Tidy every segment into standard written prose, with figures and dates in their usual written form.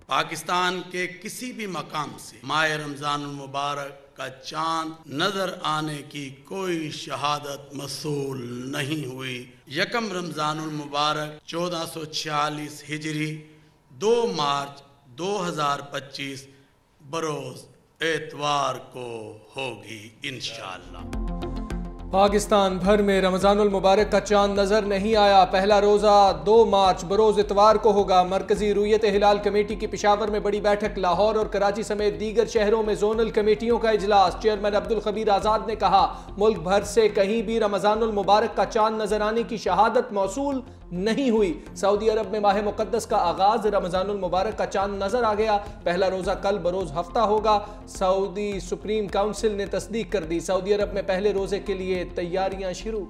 पाकिस्तान के किसी भी मकाम से माह रमजान मुबारक का चांद नजर आने की कोई शहादत मसूल नहीं हुई। यकम रमजान मुबारक 1446 हिजरी 2 मार्च 2025 बरोज एतवार को होगी इंशाअल्लाह। पाकिस्तान भर में रमजानुल मुबारक का चांद नजर नहीं आया। पहला रोजा 2 मार्च बरोज इतवार को होगा। मरकजी रुयत हिलाल कमेटी की पेशावर में बड़ी बैठक। लाहौर और कराची समेत दीगर शहरों में जोनल कमेटियों का इजलास। चेयरमैन अब्दुल खबीर आजाद ने कहा, मुल्क भर से कहीं भी रमजानुल मुबारक का चांद नजर आने की शहादत मौसूल नहीं हुई। सऊदी अरब में माह मुकद्दस का आगाज, रमजानुल मुबारक का चांद नजर आ गया। पहला रोजा कल बरोज हफ्ता होगा। सऊदी सुप्रीम काउंसिल ने तस्दीक कर दी। सऊदी अरब में पहले रोजे के लिए तैयारियां शुरू।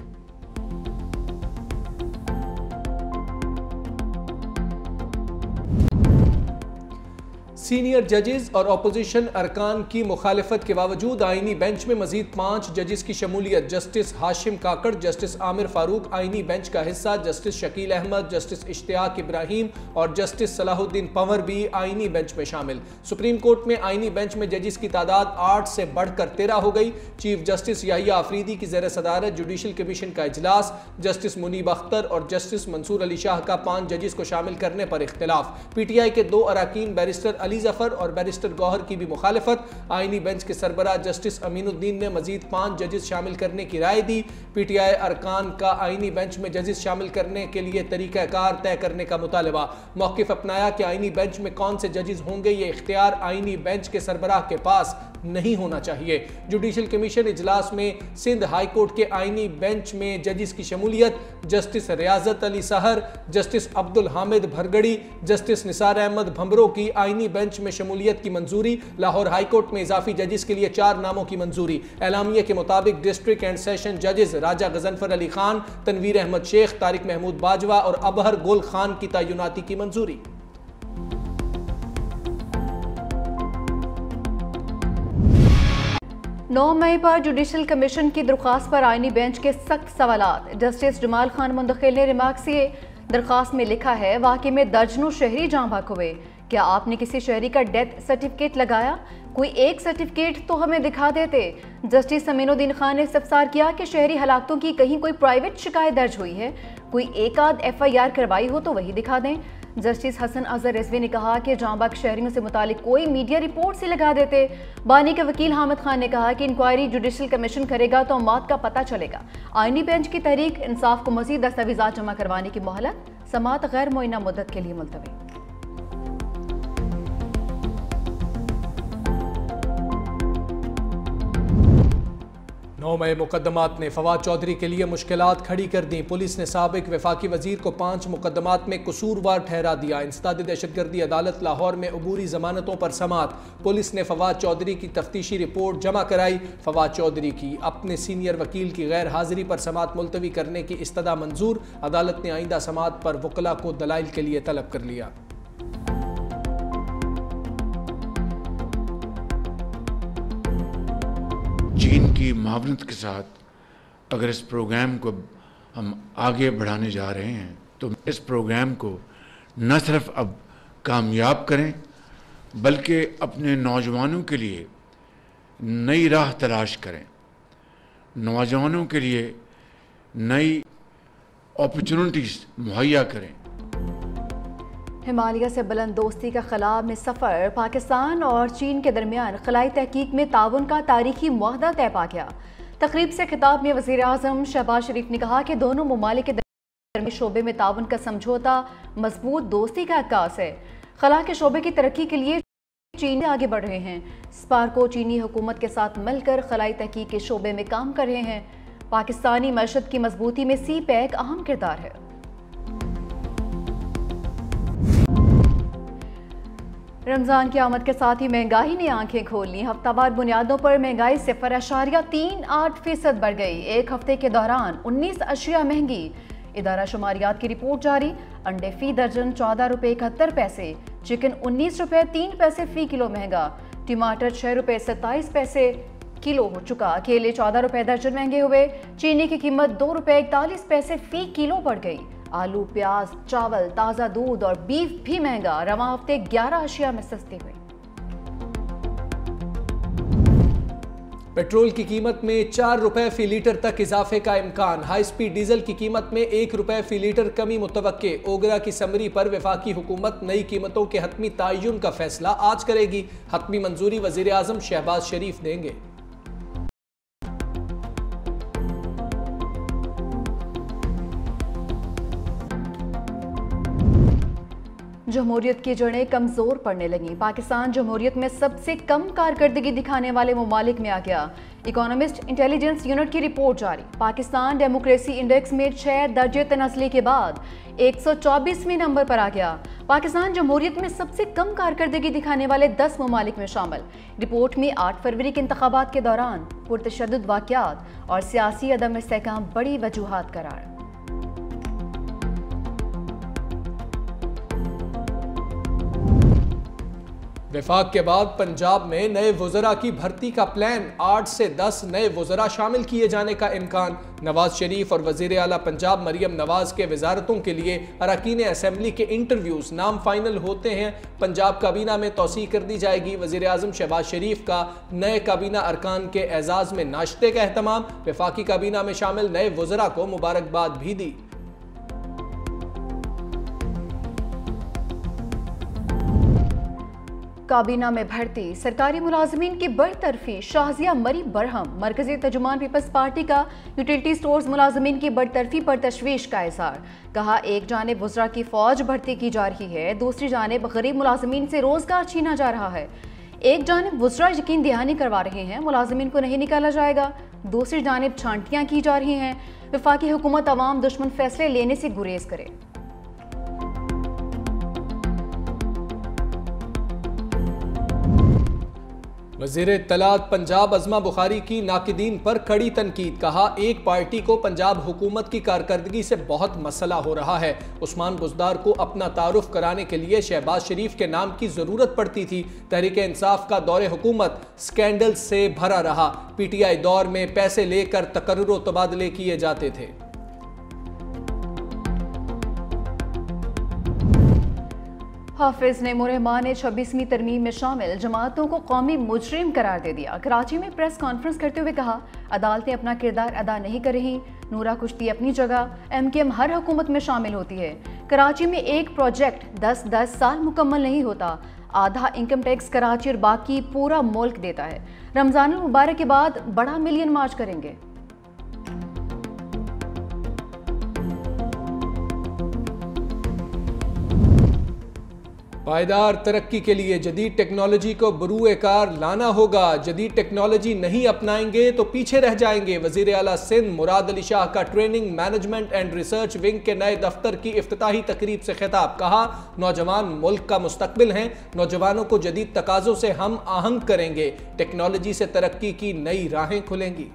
सीनियर जजेस और अपोजिशन अरकान की मुखालिफत के बावजूद आईनी बेंच में मजीद 5 जजेस की शमूलियत। जस्टिस हाशिम काकड़, जस्टिस आमिर फारूक आईनी बेंच का हिस्सा। जस्टिस शकील अहमद, जस्टिस इश्तियाक इब्राहिम और जस्टिस सलाहुद्दीन पंवर भी आईनी बेंच में शामिल। सुप्रीम कोर्ट में आईनी बेंच में जजेस की तादाद 8 से बढ़कर 13 हो गई। चीफ जस्टिस याहिया आफरीदी की ज़ेर सदारत जुडिशल कमीशन का इजलास। जस्टिस मुनीब अख्तर और जस्टिस मंसूर अली शाह का 5 जजेस को शामिल करने पर इख्तिलाफ। पीटीआई के 2 अराकीन बैरिस्टर अली जफर और बैरिस्टर गौहर की भी मुखालिफत। आईनी बेंच के सरबराह जस्टिस अमीनुद्दीन ने मजीद 5 जजेस शामिल करने की राय दी। पीटीआई अरकान का आईनी बेंच में जजेस शामिल करने के लिए तरीकाकार तय करने का मुतालबा। मौकिफ अपनाया कि आईनी बेंच में कौन से जजेस होंगे ये इख्तियार आईनी बेंच के सरबराह के पास नहीं होना चाहिए। जुडिशल कमीशन इजलास में सिंध हाई कोर्ट के आईनी बेंच में जजेस की शमूलियत। जस्टिस रियाजत अली सहर, जस्टिस अब्दुल हामिद भरगड़ी, जस्टिस निसार अहमद भंबरो की आईनी बेंच में शमूलियत की मंजूरी। लाहौर हाई कोर्ट में इजाफी जजेस के लिए 4 नामों की मंजूरी। एलामिया के मुताबिक डिस्ट्रिक्ट एंड सेशन जजेस राजा गजनफर अली खान, तनवीर अहमद शेख, तारिक महमूद बाजवा और अबहर गुल खान की तैनाती की मंजूरी। 9 मई पर जुडिशल कमीशन की दरख्वास्त पर आईनी बेंच के सख्त सवालात। जस्टिस जमाल खान मुंतखिल ने रिमार्क्स किए। दरख्वास्त में लिखा है, वाकई में दर्जनों शहरी जाँ बहक हुए। क्या आपने किसी शहरी का डेथ सर्टिफिकेट लगाया? कोई एक सर्टिफिकेट तो हमें दिखा देते। जस्टिस अमीनुद्दीन खान ने इस्तफसार किया कि शहरी हलाकतों की कहीं कोई प्राइवेट शिकायत दर्ज हुई है, कोई एक आध FIR करवाई हो तो वही दिखा दें। जस्टिस हसन अजहर रिजवी ने कहा कि जांबाग शहरियों से मुतालिक कोई मीडिया रिपोर्ट से लगा देते। बानी के वकील हामिद खान ने कहा कि इंक्वायरी जुडिशल कमीशन करेगा तो मौत का पता चलेगा। आईनी बेंच की तहरीक इंसाफ को मजीद दस्तावेजात जमा करवाने की मोहलत, समाअत गैर मुअय्यना मुद्दत के लिए मुलतवी। 9 मई मुकदमात ने फवाद चौधरी के लिए मुश्किलात खड़ी कर दी। पुलिस ने साबिक वफाकी वजीर को 5 मुकदमात में कसूरवार ठहरा दिया। इंसदाद दहशतगर्दी अदालत लाहौर में अबूरी जमानतों पर समात। पुलिस ने फवाद चौधरी की तफ्तीशी रिपोर्ट जमा कराई। फवाद चौधरी की अपने सीनियर वकील की गैर हाजिरी पर समात मुलतवी करने की इस्तदा मंजूर। अदालत ने आइंदा समात पर वकला को दलाइल के लिए तलब कर लिया। चीन की मावनत के साथ अगर इस प्रोग्राम को हम आगे बढ़ाने जा रहे हैं तो इस प्रोग्राम को न सिर्फ अब कामयाब करें बल्कि अपने नौजवानों के लिए नई राह तलाश करें, नौजवानों के लिए नई अपॉर्चुनिटीज़ मुहैया करें। हिमालय से बुलंद दोस्ती का खला में सफ़र। पाकिस्तान और चीन के दरमियान खलाई तहकीक में ताउन का तारीखी मुआहदा तय पा गया। तकरीब से खिताब में वज़ीर आज़म शहबाज शरीफ ने कहा कि दोनों ममालिक के दरमियान शोबे में ताउन का समझौता मजबूत दोस्ती का अक्कास है। खला के शोबे की तरक्की के लिए चीन से आगे बढ़ रहे हैं। स्पार्को चीनी हुकूमत के साथ मिलकर खलाई तहकीक के शोबे में काम कर रहे हैं। पाकिस्तानी मईशत की मजबूती में CPEC अहम किरदार है। रमज़ान की आमद के साथ ही महंगाई ने आंखें खोल ली। हफ्तावार बुनियादों पर महंगाई 0.38% बढ़ गई। एक हफ्ते के दौरान 19 अशिया महंगी। इदारा शुमारियात की रिपोर्ट जारी। अंडे फी दर्जन 14 रुपये 71 पैसे, चिकन 19 रुपये 3 पैसे फी किलो महंगा, टमाटर 6 रुपये 27 पैसे किलो हो चुका। केले 14 रुपये दर्जन महंगे हुए। चीनी की कीमत 2 रुपये 41 पैसे फी किलो बढ़ गई। आलू, प्याज, चावल, ताज़ा दूध और बीफ भी महंगा। रवां हफ्ते 11 अशिया में सस्ती हुई। पेट्रोल की कीमत में 4 रुपए फी लीटर तक इजाफे का इम्कान। हाई स्पीड डीजल की कीमत में 1 रुपए फी लीटर कमी मुतवक्के। ओगरा की समरी पर वफाकी हुकूमत नई कीमतों के हतमी तयन का फैसला आज करेगी। हतमी मंजूरी वजीर आजम शहबाज शरीफ देंगे। जमहूरियत की जड़ें कमजोर पड़ने लगी। पाकिस्तान जमहूरियत में सबसे कम कारकर्दगी दिखाने वाले ममालिक में आ गया। इकोनॉमिस्ट इंटेलिजेंस यूनिट की रिपोर्ट जारी। पाकिस्तान डेमोक्रेसी इंडेक्स में 6 दर्जे तनस्ली के बाद 124वें नंबर पर आ गया। पाकिस्तान जमहूरियत में सबसे कम कारकर्दगी दिखाने वाले 10 ममालिक में शामिल। रिपोर्ट में 8 फरवरी के इंतखाबात के दौरान पुरतशद्दुद वाक़यात और सियासी अदम इस्तेहकाम बड़ी वजूहात करार। वफाक के बाद पंजाब में नए वज़रा की भर्ती का प्लान। 8 से 10 नए वज़रा शामिल किए जाने का इम्कान। नवाज शरीफ और वज़ीर आला पंजाब मरियम नवाज के वजारतों के लिए अरकान असम्बली के इंटरव्यूज नाम फाइनल होते हैं। पंजाब काबीना में तोसी कर दी जाएगी। वज़ीर आज़म शहबाज शरीफ का नए काबीना अरकान के एजाज़ में नाश्ते का एहतमाम। वफाकी काबीना में शामिल नए वज़रा को मुबारकबाद भी दी। काबीना में भर्ती, सरकारी मुलाजमीन की बरतरफी। शाहजिया मरी बरहम। मरकजी तर्जुमान पीपल्स पार्टी का यूटिलिटी स्टोर्स मुलाजमीन की बरतरफी पर तशवीश का इज़हार। कहा, एक जानिब वज़रा की फौज भर्ती की जा रही है, दूसरी जानिब गरीब मुलाजमीन से रोजगार छीना जा रहा है। एक जानिब वज़रा यकीन दहानी करवा रहे हैं मुलाजमीन को नहीं निकाला जाएगा, दूसरी जानिब छांटियाँ की जा रही हैं। वफाकी हुकूमत अवाम दुश्मन फैसले लेने से गुरेज करे। वज़ीर इत्तलात पंजाब अज़मा बुखारी की नाकिदीन पर कड़ी तनकीद। कहा, एक पार्टी को पंजाब हुकूमत की कारकर्दगी से बहुत मसला हो रहा है। उस्मान बुज़दार को अपना तारुफ कराने के लिए शहबाज शरीफ के नाम की ज़रूरत पड़ती थी। तहरीक इंसाफ का दौरे हुकूमत स्कैंडल से भरा रहा। PTI दौर में पैसे लेकर तकर्रुर तबादले किए जाते थे। हाफिज नईमुर रहमान ने 26वीं तरमीम में शामिल जमातों को कौमी मुजरिम करार दे दिया। कराची में प्रेस कॉन्फ्रेंस करते हुए कहा, अदालतें अपना किरदार अदा नहीं कर रही। नूरा कुश्ती अपनी जगह, MKM हर हुकूमत में शामिल होती है। कराची में एक प्रोजेक्ट 10-10 साल मुकम्मल नहीं होता। आधा इनकम टैक्स कराची और बाकी पूरा मुल्क देता है। रमजानुल मुबारक के बाद बड़ा मिलियन मार्च करेंगे। पायदार तरक्की के लिए जदीद टेक्नोलॉजी को बरूए कार लाना होगा। जदीद टेक्नोलॉजी नहीं अपनाएंगे तो पीछे रह जाएंगे। वज़ीर आला सिंध मुराद अली शाह का training, management and research wing के नए दफ्तर की इफ्तिताही तकरीब से खिताब। कहा, नौजवान मुल्क का मुस्तकबिल हैं। नौजवानों को जदीद तकाज़ों से हम आहंग करेंगे। टेक्नोलॉजी से तरक्की की नई राहें खुलेंगी।